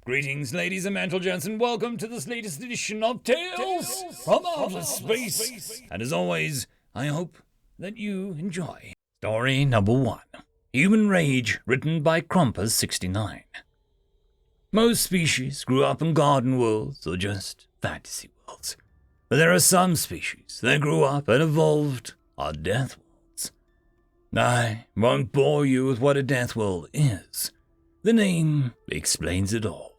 Greetings, ladies and gentlemen, and welcome to this latest edition of Tales from Outer Space. And as always, I hope that you enjoy. Story number 1. Human Rage, written by Crumpers69. Most species grew up in garden worlds or just fantasy worlds. But there are some species that grew up and evolved on death worlds. I won't bore you with what a death world is. The name explains it all.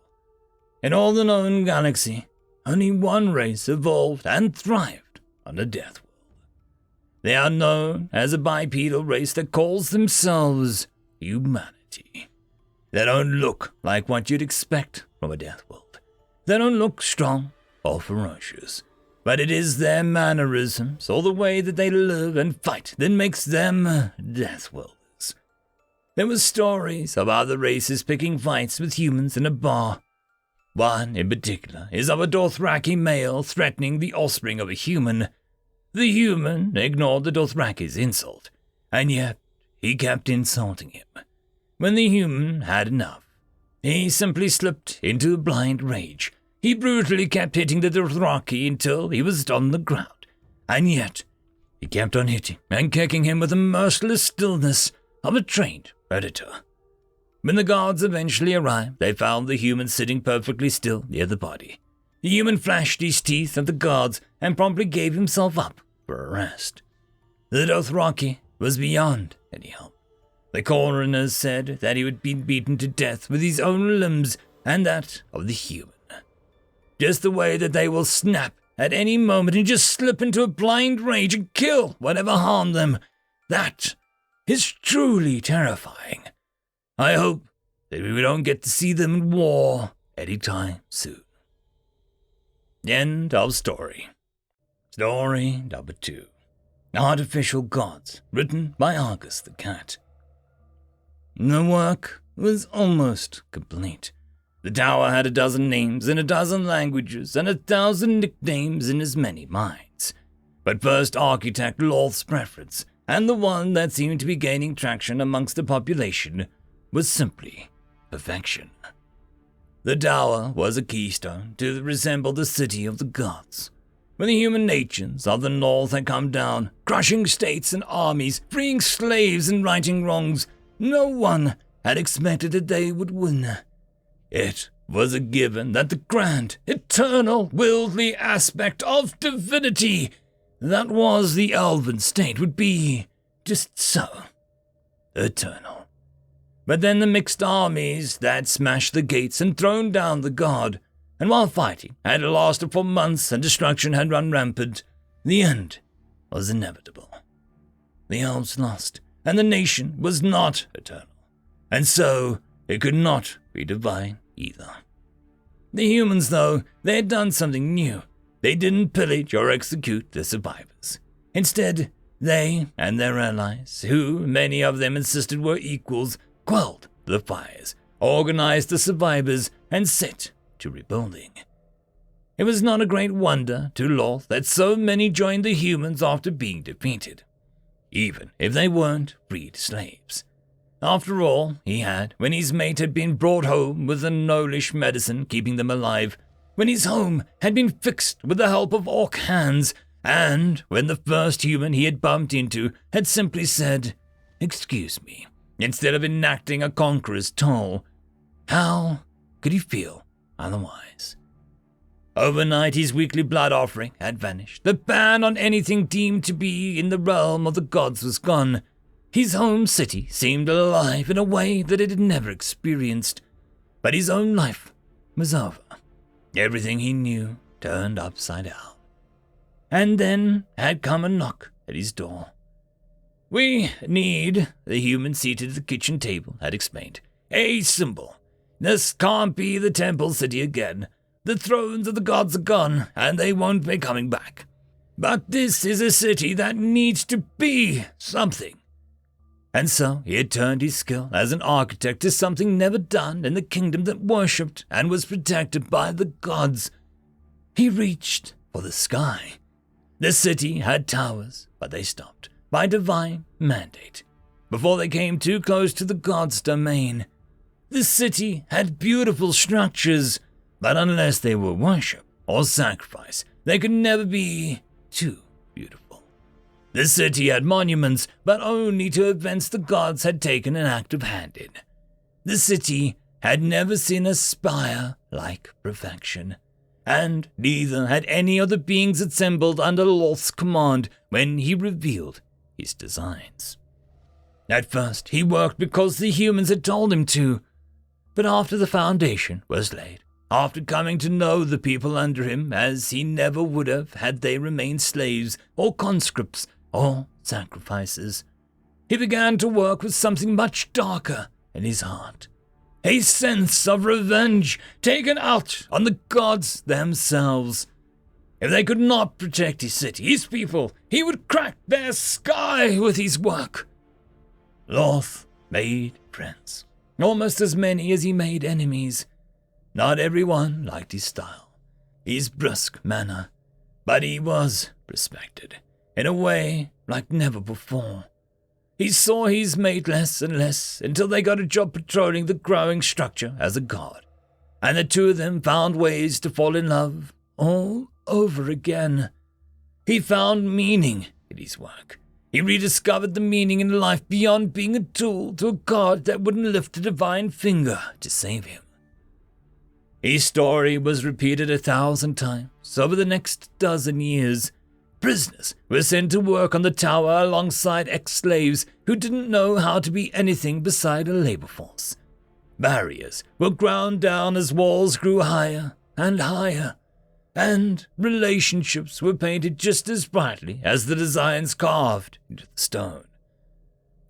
In all the known galaxy, only one race evolved and thrived on a death world. They are known as a bipedal race that calls themselves Humanity. They don't look like what you'd expect from a death world. They don't look strong or ferocious, but it is their mannerisms or the way that they live and fight that makes them death worlders. There were stories of other races picking fights with humans in a bar. One in particular is of a Dothraki male threatening the offspring of a human. The human ignored the Dothraki's insult, and yet he kept insulting him. When the human had enough, he simply slipped into a blind rage. He brutally kept hitting the Dothraki until he was on the ground, and yet he kept on hitting and kicking him with the merciless stillness of a trained predator. When the guards eventually arrived, they found the human sitting perfectly still near the body. The human flashed his teeth at the guards and promptly gave himself up for a rest. The Dothraki was beyond any help. The coroners said that he had been beaten to death with his own limbs and that of the human. Just the way that they will snap at any moment and just slip into a blind rage and kill whatever harmed them. That is truly terrifying. I hope that we don't get to see them in war anytime soon. End of story. Story number 2. Artificial Gods, written by Argus the Cat. The work was almost complete. The tower had 12 names in 12 languages and 1,000 nicknames in as many minds. But first architect Lorth's preference, and the one that seemed to be gaining traction amongst the population, was simply perfection. The tower was a keystone to resemble the city of the gods. When the human nations of the north had come down, crushing states and armies, freeing slaves and righting wrongs, no one had expected that they would win. It was a given that the grand, eternal, worldly aspect of divinity that was the elven state would be just so eternal. But then the mixed armies that smashed the gates and thrown down the guard, and while fighting had lasted for months and destruction had run rampant, the end was inevitable. The elves lost, and the nation was not eternal, and so it could not be divine either. The humans, though, they had done something new. They didn't pillage or execute the survivors. Instead, they and their allies, who many of them insisted were equals, quelled the fires, organized the survivors, and set to rebuilding. It was not a great wonder to Lorth that so many joined the humans after being defeated, even if they weren't freed slaves. After all, he had, when his mate had been brought home with a gnollish medicine keeping them alive, when his home had been fixed with the help of orc hands, and when the first human he had bumped into had simply said, "Excuse me," instead of enacting a conqueror's toll. How could he feel otherwise? Overnight, his weekly blood offering had vanished. The ban on anything deemed to be in the realm of the gods was gone. His home city seemed alive in a way that it had never experienced. But his own life was over. Everything he knew turned upside down. And then had come a knock at his door. "We need," the human seated at the kitchen table had explained, "a symbol. This can't be the temple city again. The thrones of the gods are gone, and they won't be coming back. But this is a city that needs to be something." And so he had turned his skill as an architect to something never done in the kingdom that worshipped and was protected by the gods. He reached for the sky. The city had towers, but they stopped by divine mandate before they came too close to the gods' domain. The city had beautiful structures, but unless they were worship or sacrifice, they could never be too beautiful. The city had monuments, but only to events the gods had taken an active hand in. The city had never seen a spire like perfection, and neither had any of the beings assembled under Lolth's command when he revealed his designs. At first, he worked because the humans had told him to, but after the foundation was laid, after coming to know the people under him as he never would have had they remained slaves or conscripts or sacrifices, he began to work with something much darker in his heart. A sense of revenge taken out on the gods themselves. If they could not protect his city, his people, he would crack their sky with his work. Lolth made friends, almost as many as he made enemies. Not everyone liked his style, his brusque manner, but he was respected in a way like never before. He saw his mate less and less until they got a job patrolling the growing structure as a god, and the two of them found ways to fall in love all over again. He found meaning in his work. He rediscovered the meaning in life beyond being a tool to a god that wouldn't lift a divine finger to save him. His story was repeated 1,000 times over the next dozen years. Prisoners were sent to work on the tower alongside ex-slaves who didn't know how to be anything beside a labor force. Barriers were ground down as walls grew higher and higher, and relationships were painted just as brightly as the designs carved into the stone.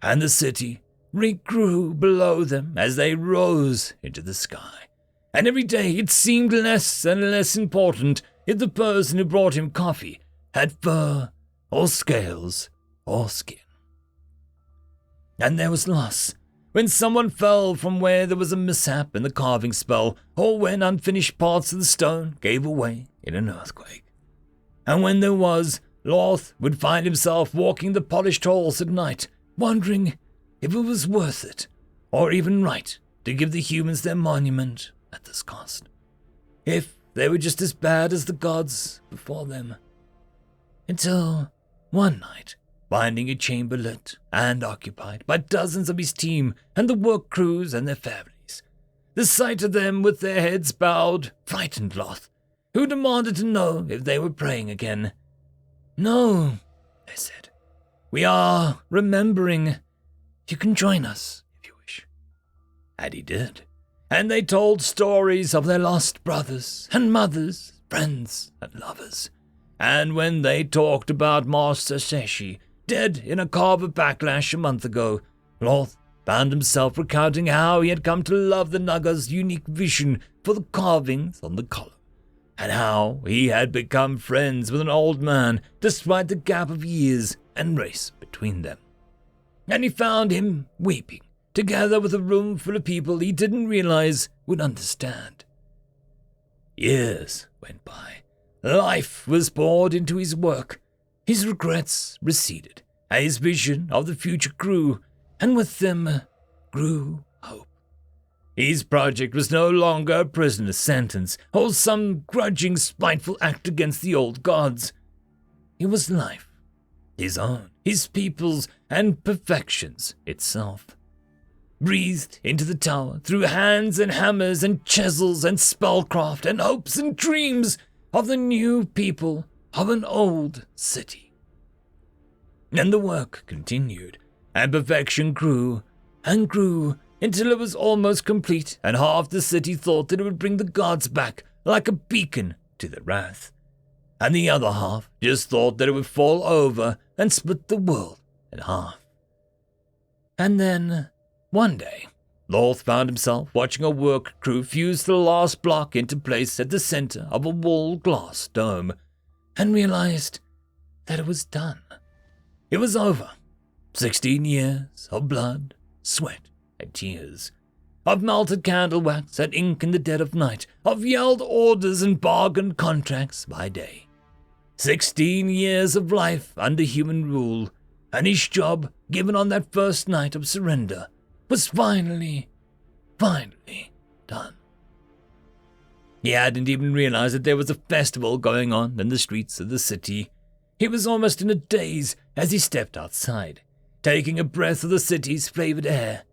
And the city regrew below them as they rose into the sky, and every day it seemed less and less important if the person who brought him coffee had fur or scales or skin. And there was loss when someone fell from where there was a mishap in the carving spell, or when unfinished parts of the stone gave away in an earthquake. And when there was, Lolth would find himself walking the polished halls at night, wondering if it was worth it, or even right, to give the humans their monument at this cost. If they were just as bad as the gods before them. Until one night, finding a chamber lit and occupied by dozens of his team and the work crews and their families, the sight of them with their heads bowed frightened Lolth, who demanded to know if they were praying again. "No," they said. "We are remembering. You can join us if you wish." And he did, and they told stories of their lost brothers and mothers, friends and lovers. And when they talked about Master Seshi, dead in a carver backlash a month ago, Lolth found himself recounting how he had come to love the Naga's unique vision for the carvings on the column, and how he had become friends with an old man despite the gap of years and race between them. And he found him weeping, together with a room full of people he didn't realize would understand. Years went by. Life was poured into his work. His regrets receded, and his vision of the future grew, and with them grew hope. His project was no longer a prisoner's sentence or some grudging, spiteful act against the old gods. It was life, his own, his people's, and perfection's itself. Breathed into the tower through hands and hammers and chisels and spellcraft and hopes and dreams of the new people of an old city. And the work continued, and perfection grew and grew until it was almost complete, and half the city thought that it would bring the gods back like a beacon to their wrath, and the other half just thought that it would fall over and split the world in half. And then, one day, Lolth found himself watching a work crew fuse the last block into place at the center of a wall glass dome, and realized that it was done. It was over. 16 years of blood, sweat, and tears, of melted candle wax and ink in the dead of night, of yelled orders and bargained contracts by day. 16 years of life under human rule, and his job, given on that first night of surrender, was finally finally done. He hadn't even realized that there was a festival going on in the streets of the city. He was almost in a daze as he stepped outside, taking a breath of the city's flavored air.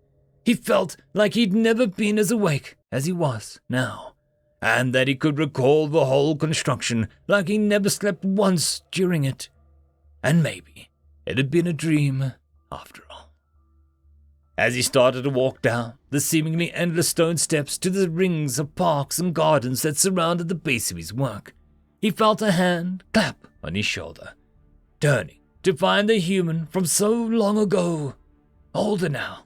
He felt like he'd never been as awake as he was now, and that he could recall the whole construction like he never slept once during it. And maybe it had been a dream after all. As he started to walk down the seemingly endless stone steps to the rings of parks and gardens that surrounded the base of his work, he felt a hand clap on his shoulder. Turning to find the human from so long ago, older now,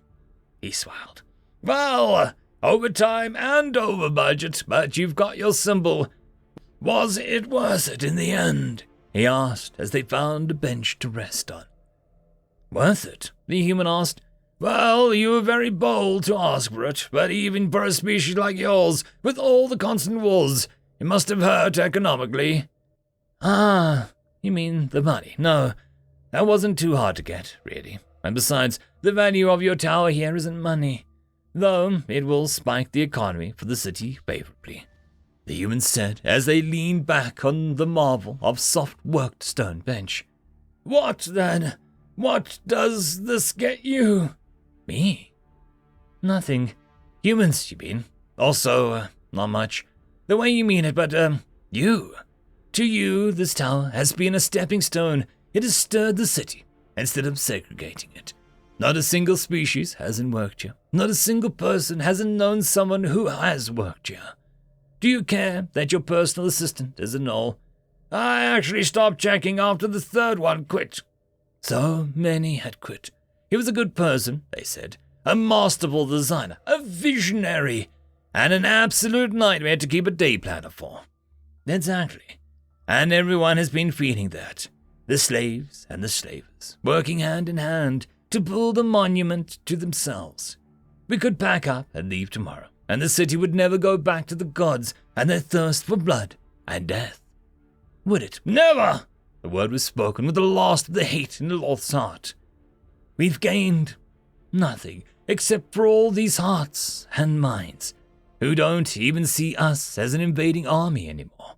he smiled. "Well, overtime and over budget, but you've got your symbol. Was it worth it in the end?" he asked as they found a bench to rest on. "Worth it?" the human asked. "Well, you were very bold to ask for it, but even for a species like yours, with all the constant wars, it must have hurt economically." "Ah, you mean the money? No, that wasn't too hard to get, really. And besides, the value of your tower here isn't money, though it will spike the economy for the city favorably," the human said as they leaned back on the marvel of soft-worked stone bench. "What, then? What does this get you?" "Me? Nothing. Humans, you mean? Also, not much. The way you mean it, but, you. To you, this tower has been a stepping stone. It has stirred the city, instead of segregating it. Not a single species hasn't worked here. Not a single person hasn't known someone who has worked here. Do you care that your personal assistant is a null? I actually stopped checking after the third one quit." So many had quit. He was a good person, they said, a masterful designer, a visionary, and an absolute nightmare to keep a day planner for. Exactly. And everyone has been feeling that. The slaves and the slavers, working hand in hand to build a monument to themselves. We could pack up and leave tomorrow, and the city would never go back to the gods and their thirst for blood and death. Would it? Never! The word was spoken with the last of the hate in Loth's heart. We've gained nothing except for all these hearts and minds who don't even see us as an invading army anymore.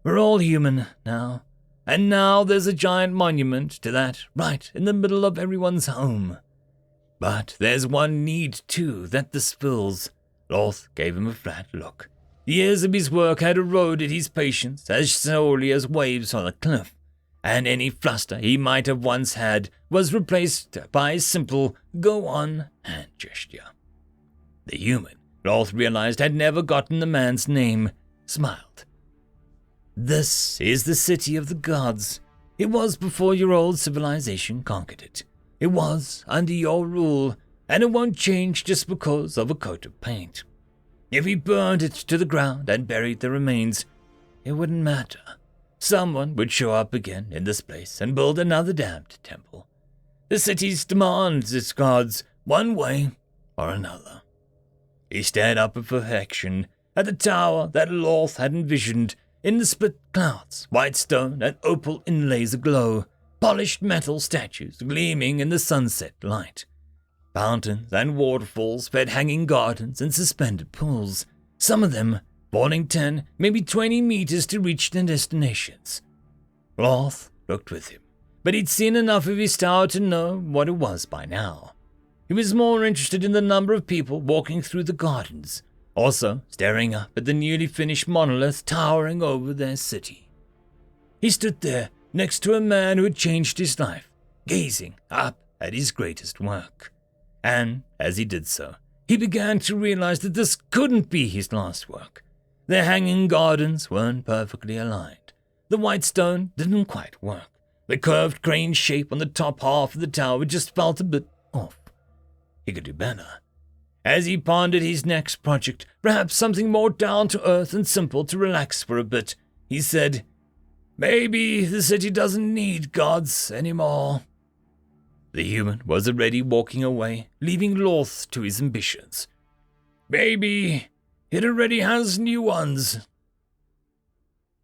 We're all human now, and now there's a giant monument to that right in the middle of everyone's home. But there's one need, too, that dispels." Loth gave him a flat look. The years of his work had eroded his patience as sorely as waves on a cliff, and any fluster he might have once had was replaced by a simple go-on hand gesture. The human, Loth realized, had never gotten the man's name, smiled. "This is the city of the gods. It was before your old civilization conquered it. It was under your rule, and it won't change just because of a coat of paint. If we burned it to the ground and buried the remains, it wouldn't matter. Someone would show up again in this place and build another damned temple. The city demands its gods one way or another." He stared up at perfection, at the tower that Loth had envisioned, in the split clouds, white stone and opal inlays aglow, polished metal statues gleaming in the sunset light. Fountains and waterfalls fed hanging gardens and suspended pools, some of them falling 10, maybe 20 meters to reach their destinations. Loth looked with him, but he'd seen enough of his tower to know what it was by now. He was more interested in the number of people walking through the gardens, also staring up at the newly finished monolith towering over their city. He stood there next to a man who had changed his life, gazing up at his greatest work. And as he did so, he began to realize that this couldn't be his last work. Their hanging gardens weren't perfectly aligned. The white stone didn't quite work. The curved crane shape on the top half of the tower just felt a bit off. He could do better. As he pondered his next project, perhaps something more down-to-earth and simple to relax for a bit, he said, "Maybe the city doesn't need gods anymore." The human was already walking away, leaving Loth to his ambitions. "Maybe it already has new ones."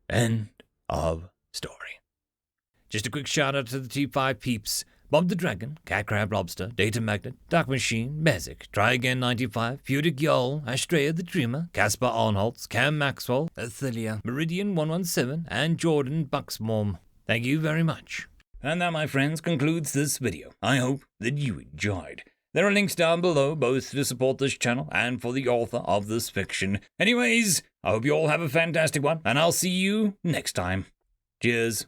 End of story. Just a quick shout out to the T5 peeps. Bob the Dragon, Cat Crab Lobster, Data Magnet, Dark Machine, Bezic, Try Again 95, Fudic Yol, Astrea the Dreamer, Caspar Arnholtz, Cam Maxwell, Athelia, Meridian 117, and Jordan Bucksmorm. Thank you very much. And that, my friends, concludes this video. I hope that you enjoyed. There are links down below, both to support this channel and for the author of this fiction. Anyways, I hope you all have a fantastic one, and I'll see you next time. Cheers.